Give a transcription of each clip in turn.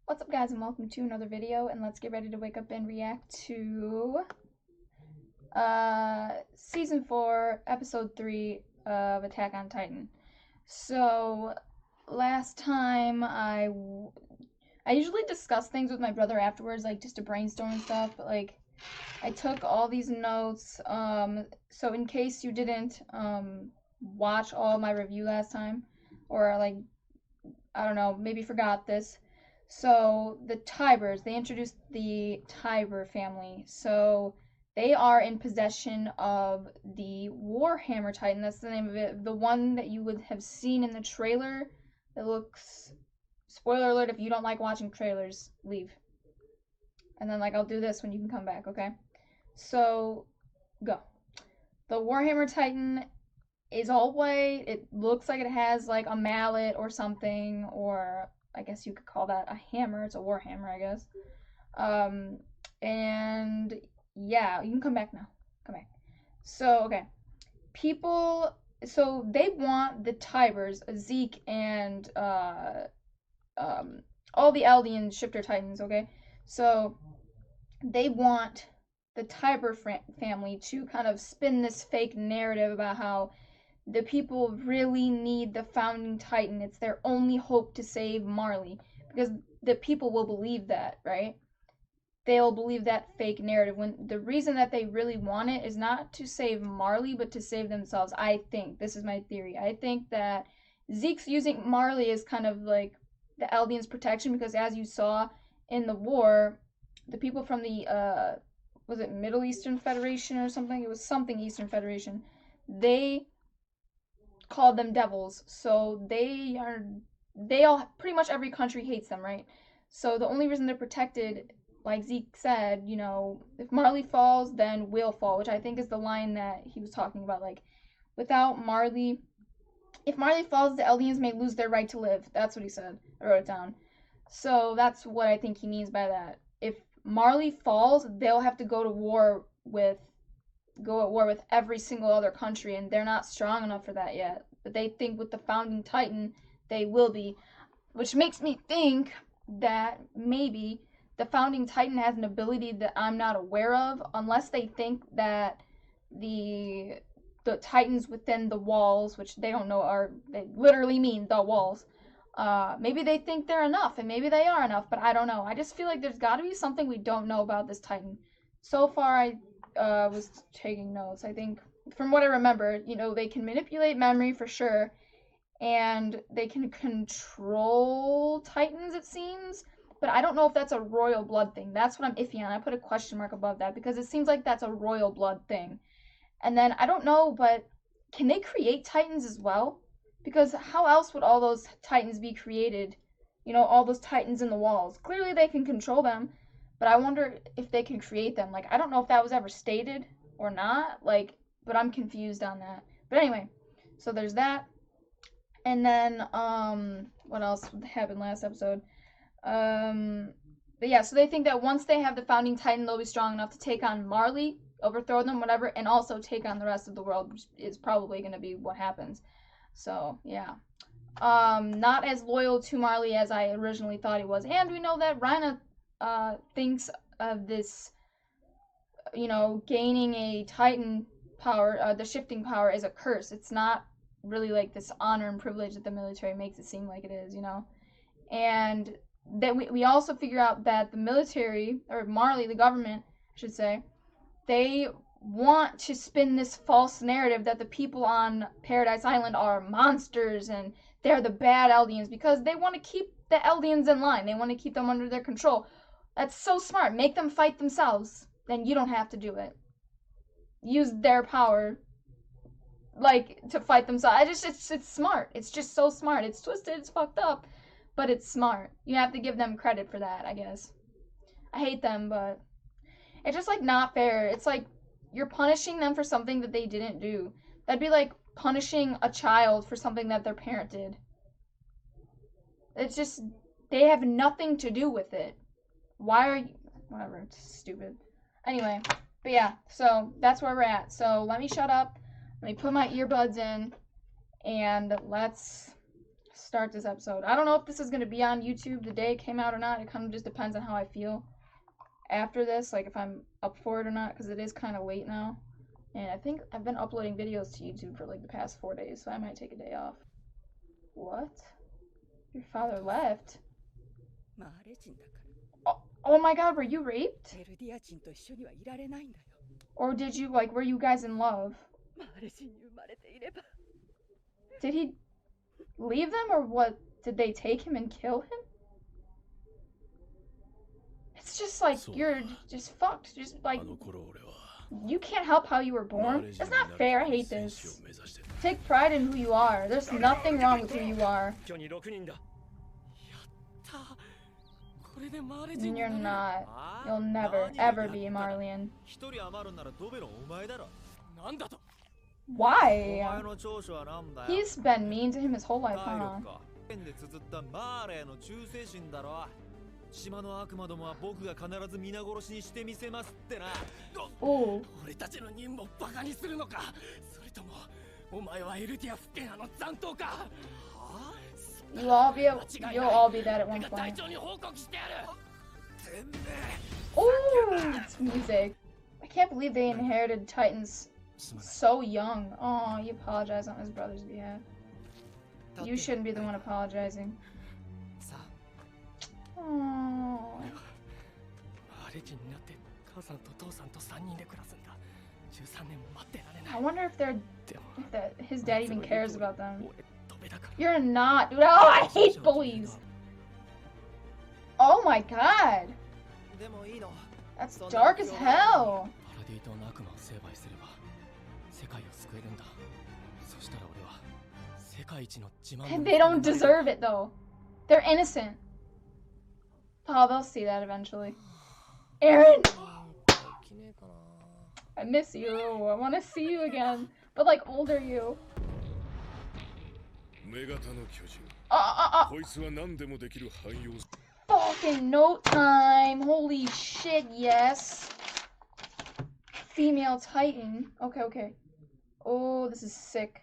What's up, guys, and welcome to another video, and let's get ready to wake up and react to season 4 episode 3 of Attack on Titan. So last time I usually discuss things with my brother afterwards, like just to brainstorm and stuff, but like I took all these notes, so in case you didn't watch all my review last time, or like I don't know, maybe forgot this. So the Tybers, they introduced the Tiber family. So they are in possession of the Warhammer Titan. That's the name of it. The one that you would have seen in the trailer. It looks. Spoiler alert, if you don't like watching trailers, leave. And then, I'll do this when you can come back, okay? So, go. The Warhammer Titan is all white. It looks like it has, a mallet or something, or I guess you could call that a hammer. It's a war hammer, I guess. And yeah, you can come back now. Come back. So, okay. So they want the Tybers, Zeke, and all the Eldian shifter Titans, okay? So they want the Tiber family to kind of spin this fake narrative about how the people really need the founding titan. It's their only hope to save Marley. Because the people will believe that, right? They'll believe that fake narrative when the reason that they really want it is not to save Marley, but to save themselves. I think. This is my theory. I think that Zeke's using Marley as kind of like the Eldians' protection because as you saw in the war, the people from the was it Middle Eastern Federation or something? It was something Eastern Federation. They called them devils. So they all pretty much every country hates them, right? So the only reason they're protected, like Zeke said, if Marley falls, then we'll fall, which I think is the line that he was talking about. Like, without Marley, if Marley falls, the Eldians may lose their right to live. That's what he said. I wrote it down. So that's what I think he means by that. If Marley falls, they'll have to go at war with every single other country, and they're not strong enough for that yet. But they think with the founding titan, they will be, which makes me think that maybe the founding titan has an ability that I'm not aware of, unless they think that the titans within the walls, which they don't know they literally mean the walls. Maybe they think they're enough, and maybe they are enough, but I don't know. I just feel like there's got to be something we don't know about this titan. So far, I was taking notes. I think from what I remember, they can manipulate memory for sure, and they can control titans, it seems. But I don't know if that's a royal blood thing. That's what I'm iffy on. I put a question mark above that because it seems like that's a royal blood thing. And then I don't know, but can they create titans as well? Because how else would all those titans be created? All those titans in the walls. Clearly they can control them, but I wonder if they can create them. I don't know if that was ever stated or not, but I'm confused on that. But anyway, so there's that. And then, what else happened last episode? But yeah, so they think that once they have the founding titan, they'll be strong enough to take on Marley, overthrow them, whatever, and also take on the rest of the world, which is probably going to be what happens. So, yeah. Not as loyal to Marley as I originally thought he was. And we know that Rhina thinks of this, gaining a Titan power, the shifting power, as a curse. It's not really like this honor and privilege that the military makes it seem like it is, And then we also figure out that the military, or Marley, the government, I should say, they want to spin this false narrative that the people on Paradise Island are monsters and they're the bad Eldians because they want to keep the Eldians in line. They want to keep them under their control. That's so smart. Make them fight themselves. Then you don't have to do it. Use their power, to fight themselves. It's smart. It's just so smart. It's twisted. It's fucked up, but it's smart. You have to give them credit for that, I guess. I hate them, but it's just not fair. It's you're punishing them for something that they didn't do. That'd be like punishing a child for something that their parent did. It's just, they have nothing to do with it. Why are you, whatever, it's stupid. Anyway, but yeah, so that's where we're at. So let me shut up, let me put my earbuds in, and let's start this episode. I don't know if this is going to be on YouTube the day it came out or not. It kind of just depends on how I feel after this, like if I'm up for it or not, because it is kind of late now. And I think I've been uploading videos to YouTube for like the past 4 days, so I might take a day off. What? Your father left? Oh my god, were you raped? Or did you, like, were you guys in love? Did he leave them, or what? Did they take him and kill him? It's just like, you're just fucked. Just like, you can't help how you were born. It's not fair. I hate this. Take pride in who you are. There's nothing wrong with who you are. And you're not. You'll never, ever be a Marleyan. Why? He's been mean to him his whole life, huh? Ooh. You'll all be that at one point. Ooh, it's music. I can't believe they inherited Titans so young. Oh, he apologized on his brother's behalf. You shouldn't be the one apologizing. Oh. I wonder if his dad even cares about them. You're not, dude. Oh, I hate bullies. Oh my god. That's dark as hell. And they don't deserve it though. They're innocent. Oh, they'll see that eventually. Aaron! I miss you. I want to see you again. But like older you. Fucking no time. Holy shit, yes. Female Titan. Okay. Oh, this is sick.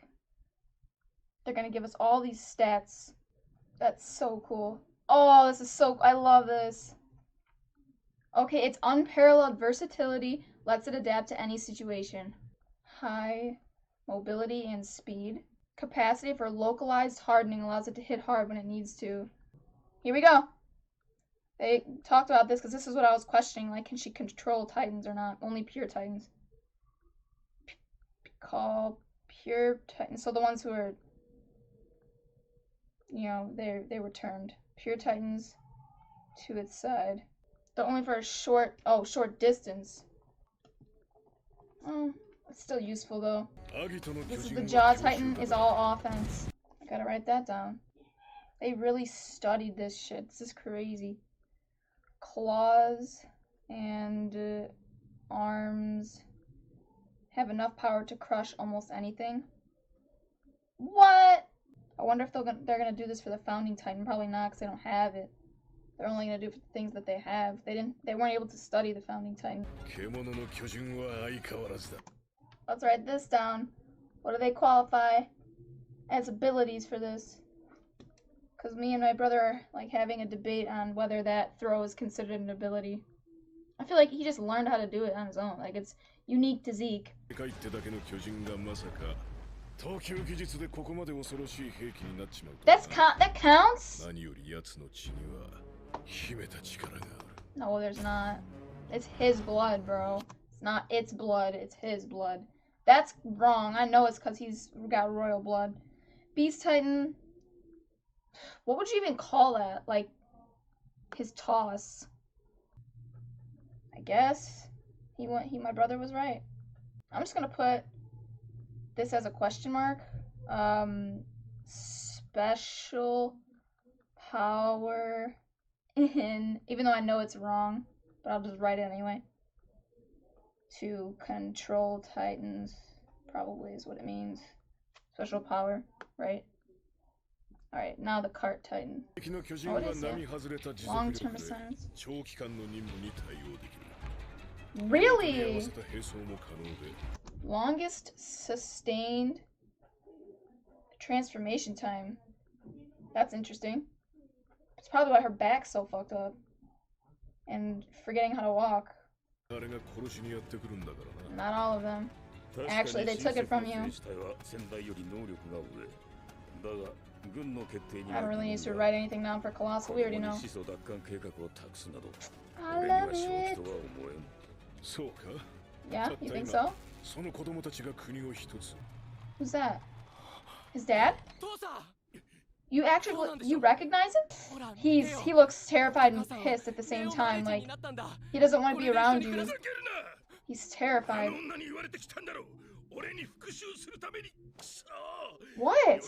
They're gonna give us all these stats. That's so cool. Oh, this is so... I love this. Okay, it's unparalleled versatility. Lets it adapt to any situation. High mobility and speed. Capacity for localized hardening allows it to hit hard when it needs to. Here we go. They talked about this because this is what I was questioning. Like, can she control Titans or not? Only pure Titans. Call pure Titans. So the ones who are, you know, they were turned. Pure Titans to its side. But only for a short distance. It's still useful though. This is the Jaw Titan is all offense. I gotta write that down. They really studied this shit. This is crazy. Claws and arms have enough power to crush almost anything. What? I wonder if they're gonna do this for the Founding Titan. Probably not, because they don't have it. They're only gonna do things that they have. They weren't able to study the Founding Titan. Let's write this down. What do they qualify as abilities for this? Because me and my brother are like having a debate on whether that throw is considered an ability. I feel like he just learned how to do it on his own. Like, it's unique to Zeke. That counts? No, there's not. It's his blood, bro. It's not its blood, it's his blood. That's wrong. I know it's because he's got royal blood. Beast Titan. What would you even call that? Like, his toss. I guess my brother was right. I'm just gonna put this as a question mark. Special power in, even though I know it's wrong, but I'll just write it anyway. To control Titans, probably is what it means. Special power, right? Alright, now the Cart Titan. What is it? Long-term assignments. Really? Longest sustained transformation time. That's interesting. It's probably why her back's so fucked up. And forgetting how to walk. Not all of them. Actually, they took it from you. I don't really need to write anything down for Colossal. We already know. I love it. Yeah, you think so? Who's that? His dad? You actually, you recognize him? He looks terrified and pissed at the same time. Like, he doesn't want to be around you. He's terrified. What?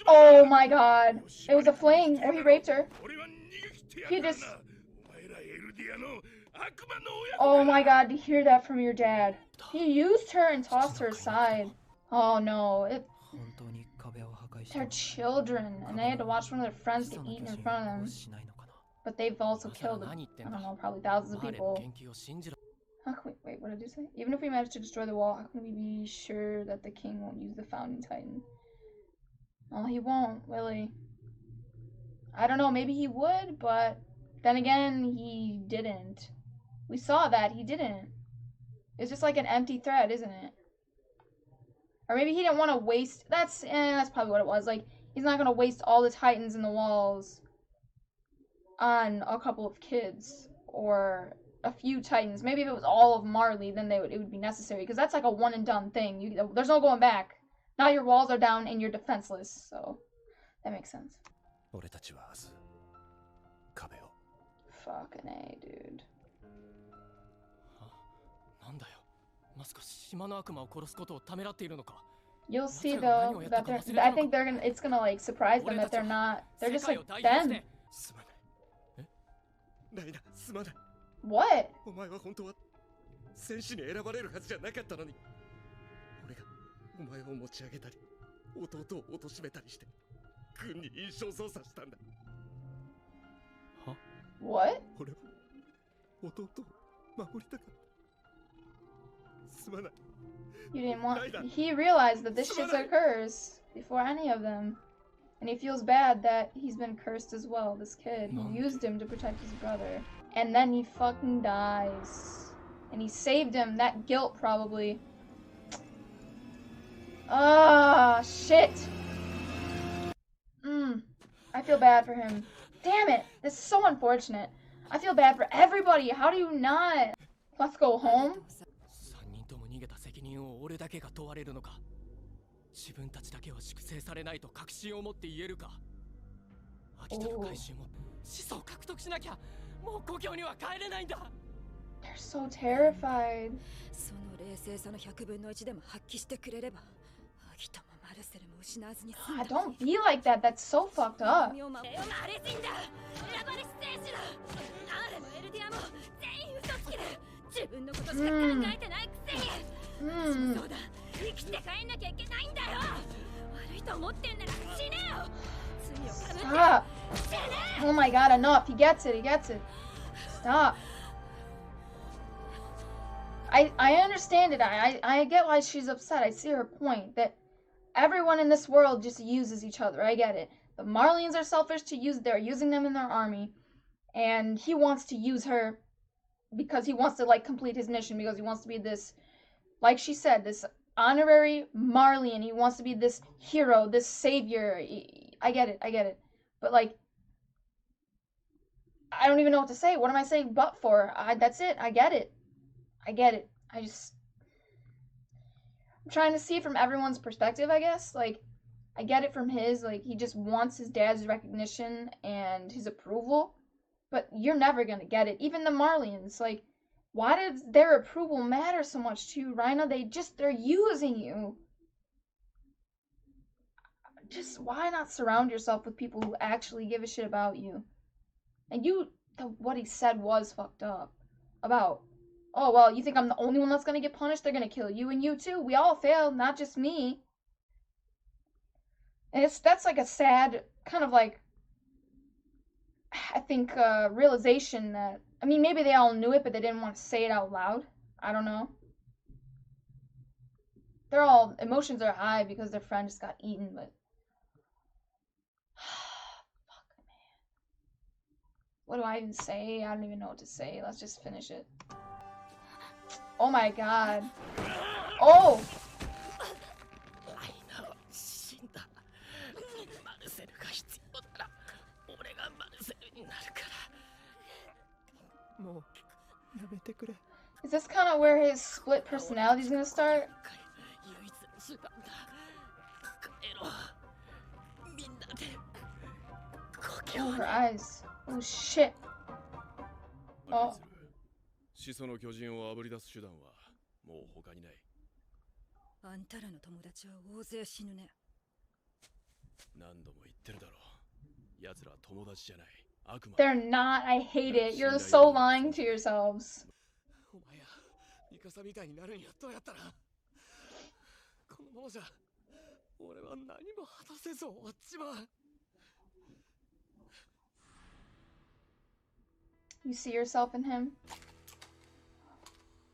Oh my god. It was a fling, or he raped her. He just... Oh my god, to hear that from your dad. He used her and tossed her aside. Oh no. They're children, and they had to watch one of their friends get eaten in front of them. But they've also killed, I don't know, probably thousands of people. How can we, wait, what did you say? Even if we manage to destroy the wall, how can we be sure that the king won't use the Founding Titan? Well, he won't, will he? I don't know, maybe he would, but then again, he didn't. We saw that, he didn't. It's just like an empty threat, isn't it? Or maybe he didn't want to waste, that's probably what it was. Like, he's not going to waste all the Titans in the walls on a couple of kids, or a few Titans. Maybe if it was all of Marley, then it would be necessary, because that's like a one and done thing. There's no going back. Now your walls are down and you're defenseless, so that makes sense. Fucking A, dude. You'll see though that I think it's gonna like surprise them that they're just like them. What? What? You didn't want... He realized that this shit's a curse before any of them. And he feels bad that he's been cursed as well, this kid. He used him to protect his brother. And then he fucking dies. And he saved him. That guilt, probably. Ah, shit. I feel bad for him. Damn it. This is so unfortunate. I feel bad for everybody. How do you not? Let's go home. They're so terrified. Don't be like that. That's so fucked up. Stop. Oh my god, enough. He gets it. He gets it. Stop. I understand it. I get why she's upset. I see her point. That everyone in this world just uses each other. I get it. The Marleyans are selfish to use. They're using them in their army. And he wants to use her because he wants to, like, complete his mission. Because he wants to be this, like she said, this honorary Marleyan. He wants to be this hero, this savior. I get it. I get it. But, like, I don't even know what to say. What am I saying but for? That's it. I get it. I get it. I'm trying to see it from everyone's perspective, I guess. Like, I get it from his. Like, he just wants his dad's recognition and his approval. But you're never gonna get it. Even the Marleyans. Like, why does their approval matter so much to you, Rhino? They're using you. Just, why not surround yourself with people who actually give a shit about you? And what he said was fucked up. About, oh, well, you think I'm the only one that's gonna get punished? They're gonna kill you and you too. We all failed, not just me. And that's like a sad, kind of like, I think, realization that, I mean, maybe they all knew it, but they didn't want to say it out loud. I don't know. they're all, emotions are high because their friend just got eaten, but fuck, man. What do I even say? I don't even know what to say. Let's just finish it. Oh my god. Oh! Is this kind of where his split personality is gonna start? Oh, her eyes. Oh shit. Oh. 始祖の巨人をあぶり出す手段はもう他にない。あんたらの友達は大勢死ぬね。何度も言ってるだろう。奴らは友達じゃない。悪魔。 They're not. I hate it. You're so lying to yourselves. お前や、ミカサみたいになるんやどうやったら。このままじゃ、俺は何も果たせず終わっちまう。 You see yourself in him?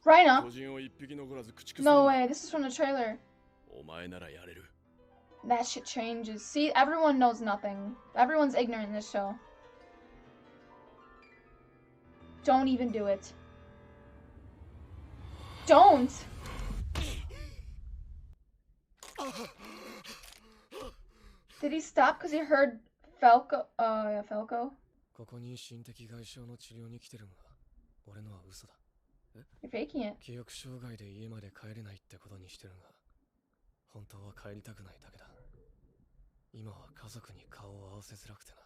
Rhina? No way, this is from the trailer. That shit changes. See, everyone knows nothing. Everyone's ignorant in this show. Don't even do it. Don't! Did he stop because he heard Falco? Yeah, Falco? ここに心的外傷の治療に来てるが、俺のは嘘だ。You're faking it. 記憶障害で家まで帰れないってことにしてるが、本当は帰りたくないだけだ。今は家族に顔を合わせづらくてな。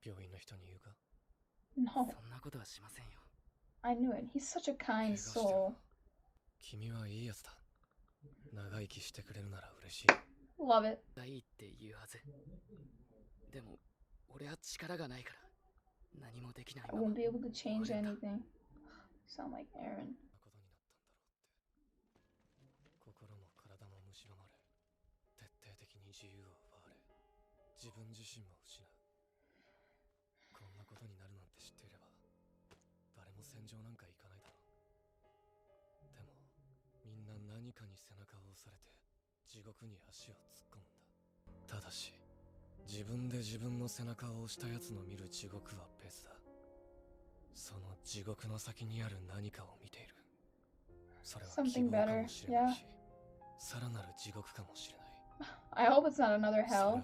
病院の人に言うか？ No. そんなことはしませんよ。I knew it. He's such a kind soul. 君はいいやつだ。長生きしてくれるなら嬉しい。Love it. いいって言うはず。でも俺は力がないから何もできない。 I won't be able to change anything. Sound like Aaron. 心も体も蝕まれ、徹底的に自由を奪われ、自分自身も失う。こんなことになるなんて知っていれば、誰も戦場なんか行かないだろう。でも、みんな何かに背中を押されて、地獄に足を突っ込むんだ。ただし、自分で自分の背中を押したやつの見る地獄は別だ。その地獄の先にある何かを見ている。それは希望かもしれないし、さらなる地獄かもしれない。I hope it's not another hell.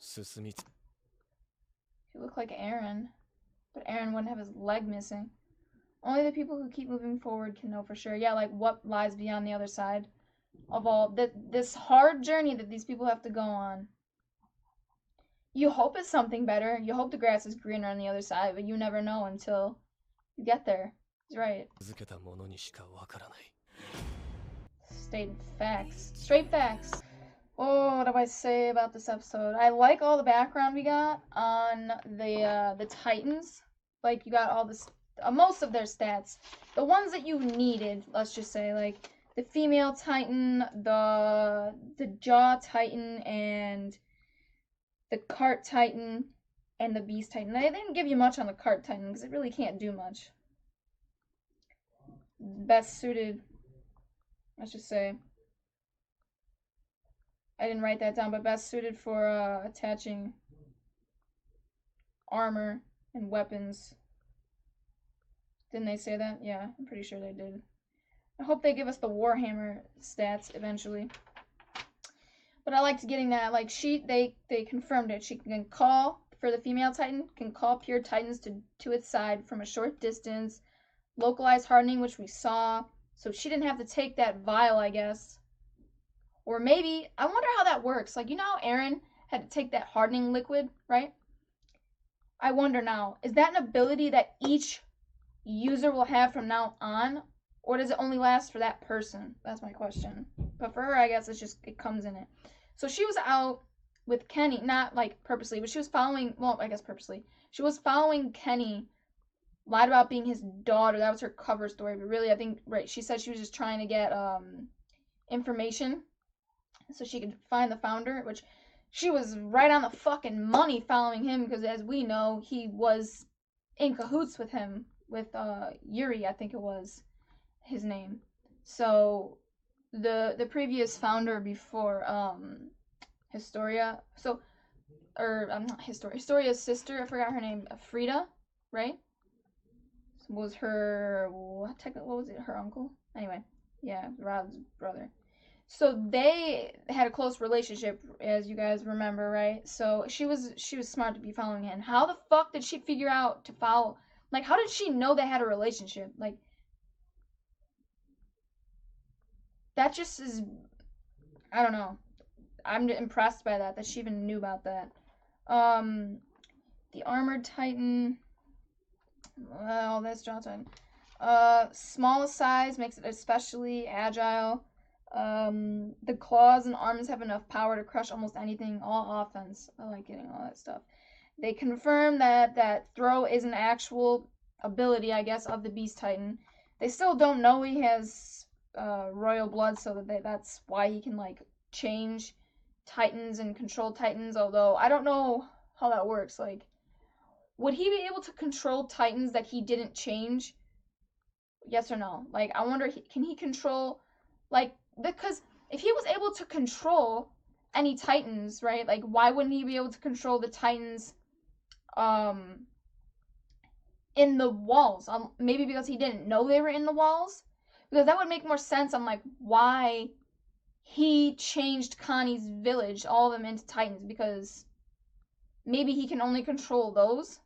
進みつ。 He looked like Aaron, but Aaron wouldn't have his leg missing. Only the people who keep moving forward can know for sure. Yeah, like what lies beyond the other side of all this hard journey that these people have to go on. You hope it's something better. You hope the grass is greener on the other side, but you never know until you get there. He's right. Stated facts. Straight facts. Oh, what do I say about this episode? I like all the background we got on the Titans. Like, you got all this, most of their stats. The ones that you needed, let's just say, like the female Titan, the Jaw Titan, and the Cart Titan, and the Beast Titan. They didn't give you much on the Cart Titan because it really can't do much. Best suited, let's just say. I didn't write that down, but best suited for attaching armor and weapons. Didn't they say that? Yeah, I'm pretty sure they did. I hope they give us the Warhammer stats eventually. But I liked getting that. Like, they confirmed it. She can call, for the female Titan, can call pure Titans to its side from a short distance. Localized hardening, which we saw. So she didn't have to take that vial, I guess. Or maybe, I wonder how that works. Like, you know how Aaron had to take that hardening liquid, right? I wonder now, is that an ability that each user will have from now on? Or does it only last for that person? That's my question. But for her, I guess it comes in it. So she was out with Kenny, not like purposely, but she was following, well, I guess purposely. She was following Kenny, lied about being his daughter. That was her cover story. But really, I think, right, she said she was just trying to get information so she could find the founder, which she was right on the fucking money following him because, as we know, he was in cahoots with him, with Yuri, I think it was his name. So the previous founder before Historia, so or I'm not Historia's sister, I forgot her name, Frida, right? Was her what was it? Her uncle? Anyway, yeah, Rod's brother. So they had a close relationship, as you guys remember, right? So she was smart to be following him. How the fuck did she figure out to follow? Like, how did she know they had a relationship? Like, that just is, I don't know. I'm impressed by that she even knew about that. Um, the armored titan. Oh, that's Jaw Titan. Small size makes it especially agile. The claws and arms have enough power to crush almost anything. All offense. I like getting all that stuff. They confirm that throw is an actual ability, I guess, of the Beast Titan. They still don't know he has royal blood, so that's why he can like change Titans and control Titans. Although I don't know how that works. Like, would he be able to control Titans that he didn't change? Yes or no? Like, I wonder, can he control, like, because if he was able to control any Titans, right? Like, why wouldn't he be able to control the Titans, um, in the walls? Maybe because he didn't know they were in the walls? Because that would make more sense on, like, why he changed Connie's village, all of them into Titans, because maybe he can only control those.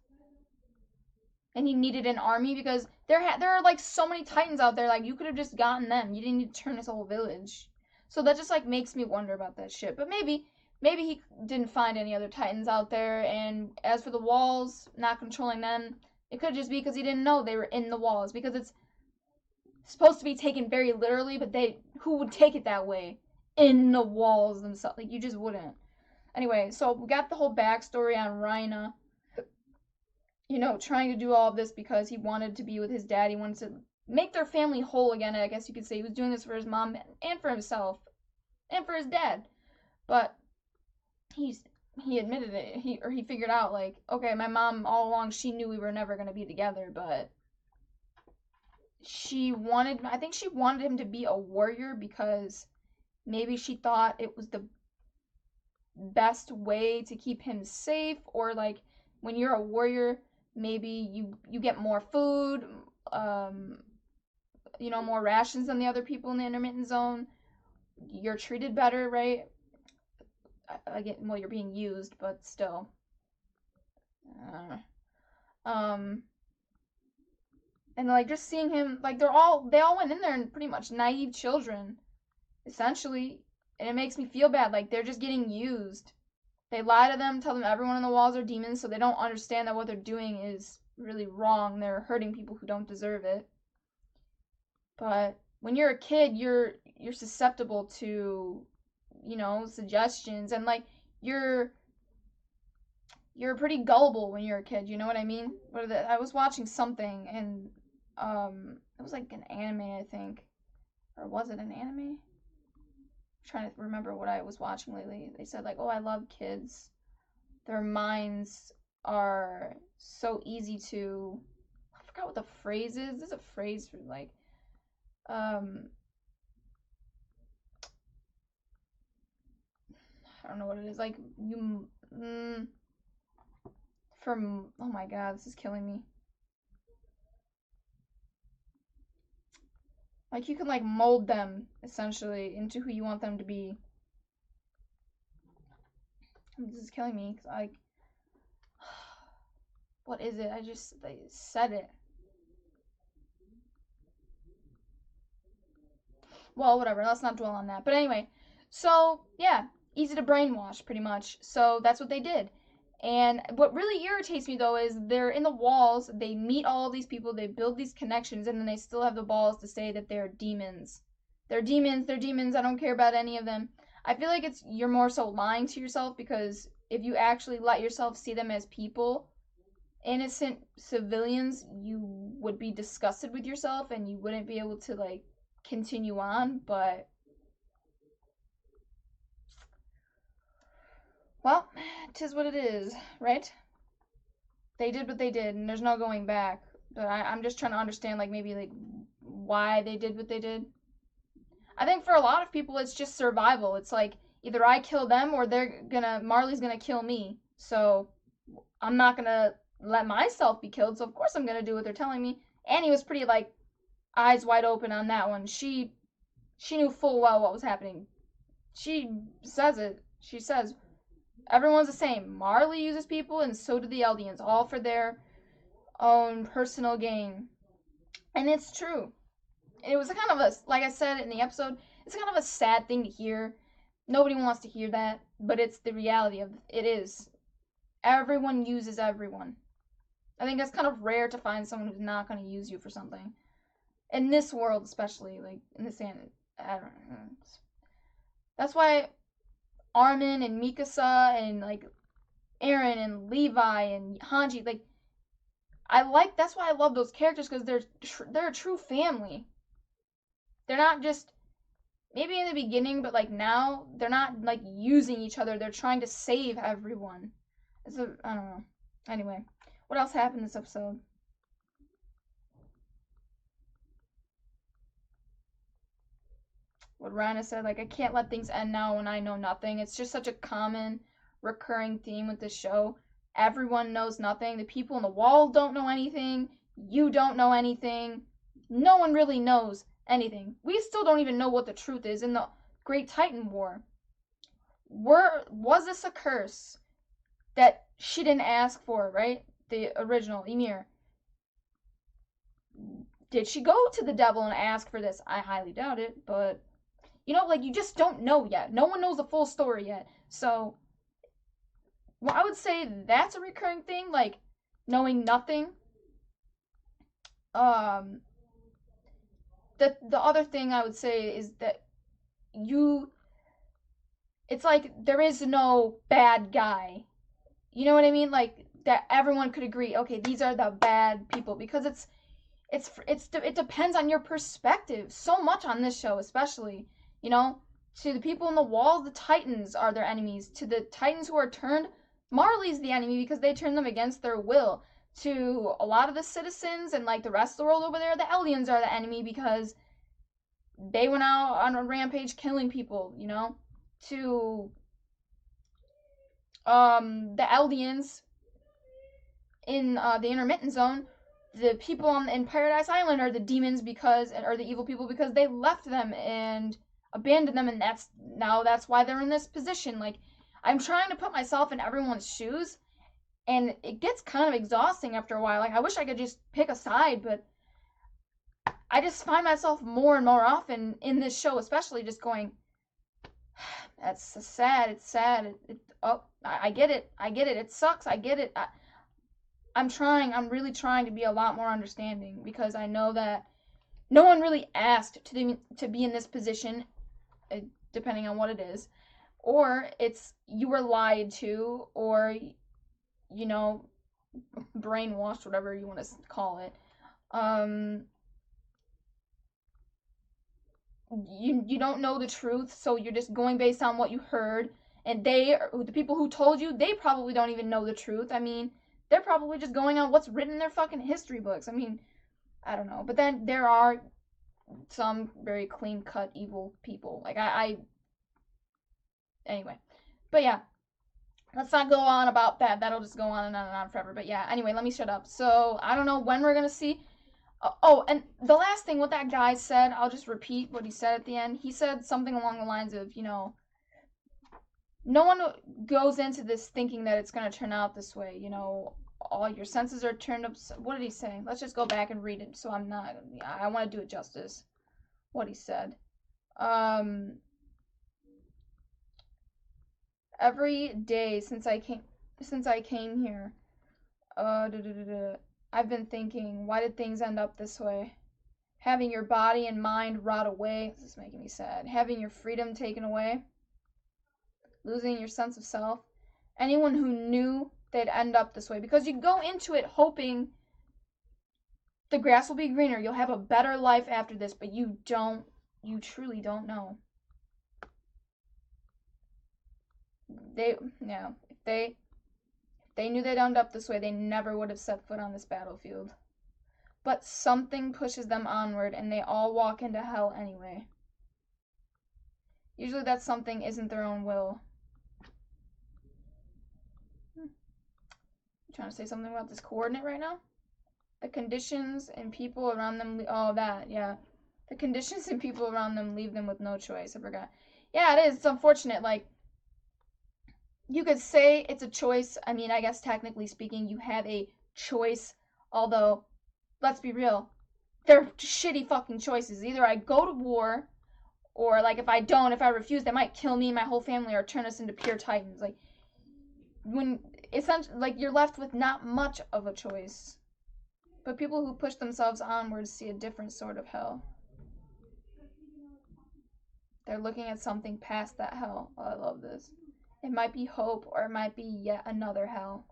And he needed an army because there are like so many Titans out there. Like, you could have just gotten them. You didn't need to turn this whole village. So that just like makes me wonder about that shit. But maybe he didn't find any other Titans out there. And as for the walls, not controlling them, it could just be because he didn't know they were in the walls. Because it's supposed to be taken very literally, but who would take it that way? In the walls themselves, like, you just wouldn't. Anyway, so we got the whole backstory on Rhina, trying to do all of this because he wanted to be with his dad. He wanted to make their family whole again, I guess you could say. He was doing this for his mom and for himself and for his dad. But he admitted it. He figured out, like, okay, my mom all along, she knew we were never going to be together, but I think she wanted him to be a warrior because maybe she thought it was the best way to keep him safe, or like when you're a warrior, maybe you get more food, more rations than the other people in the intermittent zone. You're treated better, right? Again, well, you're being used, but still. Um, and like just seeing him, like they all went in there and pretty much naive children, essentially, and it makes me feel bad. Like, they're just getting used. They lie to them, tell them everyone in the walls are demons, so they don't understand that what they're doing is really wrong. They're hurting people who don't deserve it. But when you're a kid, you're susceptible to, suggestions, and like you're pretty gullible when you're a kid. You know what I mean? I was watching something, and it was like an anime, I think, or was it an anime? Trying to remember what I was watching lately. They said like, "Oh, I love kids. Their minds are so easy to." I forgot what the phrase is. There's a phrase for like, I don't know what it is. Like you, from oh my god, this is killing me. Like, you can like mold them essentially into who you want them to be. This is killing me. Like, what is it? They said it. Well, whatever. Let's not dwell on that. But anyway, so yeah, easy to brainwash, pretty much. So that's what they did. And what really irritates me, though, is they're in the walls. They meet all of these people. They build these connections, and then they still have the balls to say that they're demons. They're demons. They're demons. I don't care about any of them. I feel like you're more so lying to yourself, because if you actually let yourself see them as people, innocent civilians, you would be disgusted with yourself, and you wouldn't be able to like continue on. But well, 'tis what it is, right? They did what they did, and there's no going back. But I'm just trying to understand, like, maybe like why they did what they did. I think for a lot of people, it's just survival. It's like either I kill them or Marley's gonna kill me. So I'm not gonna let myself be killed. So of course I'm gonna do what they're telling me. Annie was pretty like eyes wide open on that one. She knew full well what was happening. She says it. She says everyone's the same. Marley uses people, and so do the Eldians, all for their own personal gain. And it's true. It was kind of a, like I said in the episode, it's kind of a sad thing to hear. Nobody wants to hear that, but it's the reality of it is. Everyone uses everyone. I think that's kind of rare to find someone who's not going to use you for something. In this world, especially, like, in this, I don't know. That's why Armin and Mikasa and, like, Eren and Levi and Hanji, like, that's why I love those characters, because they're a true family. They're not just, maybe in the beginning, but, like, now, they're not, like, using each other. They're trying to save everyone. I don't know. Anyway, what else happened this episode? What Rana said, like, I can't let things end now when I know nothing. It's just such a common, recurring theme with this show. Everyone knows nothing. The people in the wall don't know anything. You don't know anything. No one really knows anything. We still don't even know what the truth is in the Great Titan War. Was this a curse that she didn't ask for, right? The original, Ymir. Did she go to the devil and ask for this? I highly doubt it, but you know, like, you just don't know yet. No one knows the full story yet. So, well, I would say that's a recurring thing, like, knowing nothing. The other thing I would say is that it's like there is no bad guy. You know what I mean? Like, that everyone could agree, okay, these are the bad people, because it depends on your perspective so much on this show, especially. You know, to the people in the wall, the Titans are their enemies. To the Titans who are turned, Marley's the enemy because they turned them against their will. To a lot of the citizens and, like, the rest of the world over there, the Eldians are the enemy because they went out on a rampage killing people, you know? To the Eldians in the intermittent zone, the people in Paradise Island are the demons or the evil people because they left them and abandoned them, and that's why they're in this position. Like, I'm trying to put myself in everyone's shoes, and it gets kind of exhausting after a while. Like, I wish I could just pick a side, but I just find myself more and more often in this show, especially just going, that's sad. It's sad. I get it. It sucks. I get it. I'm really trying to be a lot more understanding, because I know that no one really asked to be in this position, depending on what it is, or it's you were lied to, or, you know, brainwashed, whatever you want to call it. You don't know the truth, so you're just going based on what you heard, and the people who told you, they probably don't even know the truth. I mean, they're probably just going on what's written in their fucking history books. I mean, I don't know. But then there are some very clean-cut evil people. Like, anyway. But yeah, let's not go on about that. That'll just go on and on and on forever. But yeah, anyway, let me shut up. So, I don't know when we're gonna see. Oh, and the last thing, what that guy said, I'll just repeat what he said at the end. He said something along the lines of, you know, no one goes into this thinking that it's going to turn out this way. You know, all your senses are turned up. What did he say? Let's just go back and read it, so I want to do it justice. What he said. Every day since I came here, I've been thinking, why did things end up this way? Having your body and mind rot away. This is making me sad. Having your freedom taken away. Losing your sense of self. Anyone who knew they'd end up this way, because you go into it hoping the grass will be greener, you'll have a better life after this, but you truly don't know. If they knew they'd end up this way, they never would have set foot on this battlefield. But something pushes them onward, and they all walk into hell anyway. Usually that something isn't their own will. You trying to say something about this coordinate right now? The conditions and people around them. Oh, that, yeah. The conditions and people around them leave them with no choice. I forgot. Yeah, it is. It's unfortunate. Like, you could say it's a choice. I mean, I guess technically speaking, you have a choice. Although, let's be real. They're shitty fucking choices. Either I go to war, or, like, if I refuse, they might kill me and my whole family or turn us into pure titans. Like, when, essentially, like, you're left with not much of a choice. But people who push themselves onwards see a different sort of hell. They're looking at something past that hell. Oh, I love this. It might be hope, or it might be yet another hell.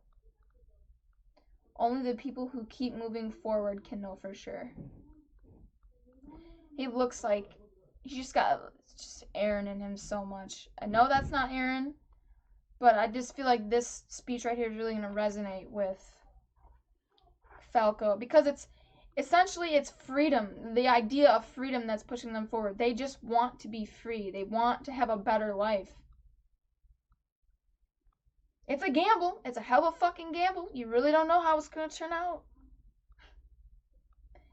Only the people who keep moving forward can know for sure. He looks like he just got just Aaron in him so much. I know that's not Aaron, but I just feel like this speech right here is really going to resonate with Falco, because it's essentially it's freedom, the idea of freedom that's pushing them forward. They just want to be free. They want to have a better life. It's a gamble. It's a hell of a fucking gamble. You really don't know how it's going to turn out.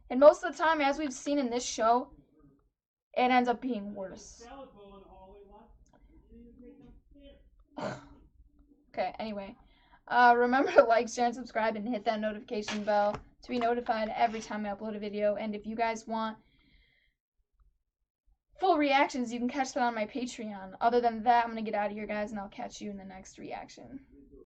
And most of the time, as we've seen in this show, it ends up being worse. Okay, anyway. Remember to like, share, and subscribe, and hit that notification bell to be notified every time I upload a video. And if you guys want full reactions, you can catch that on my Patreon. Other than that, I'm going to get out of here, guys, and I'll catch you in the next reaction.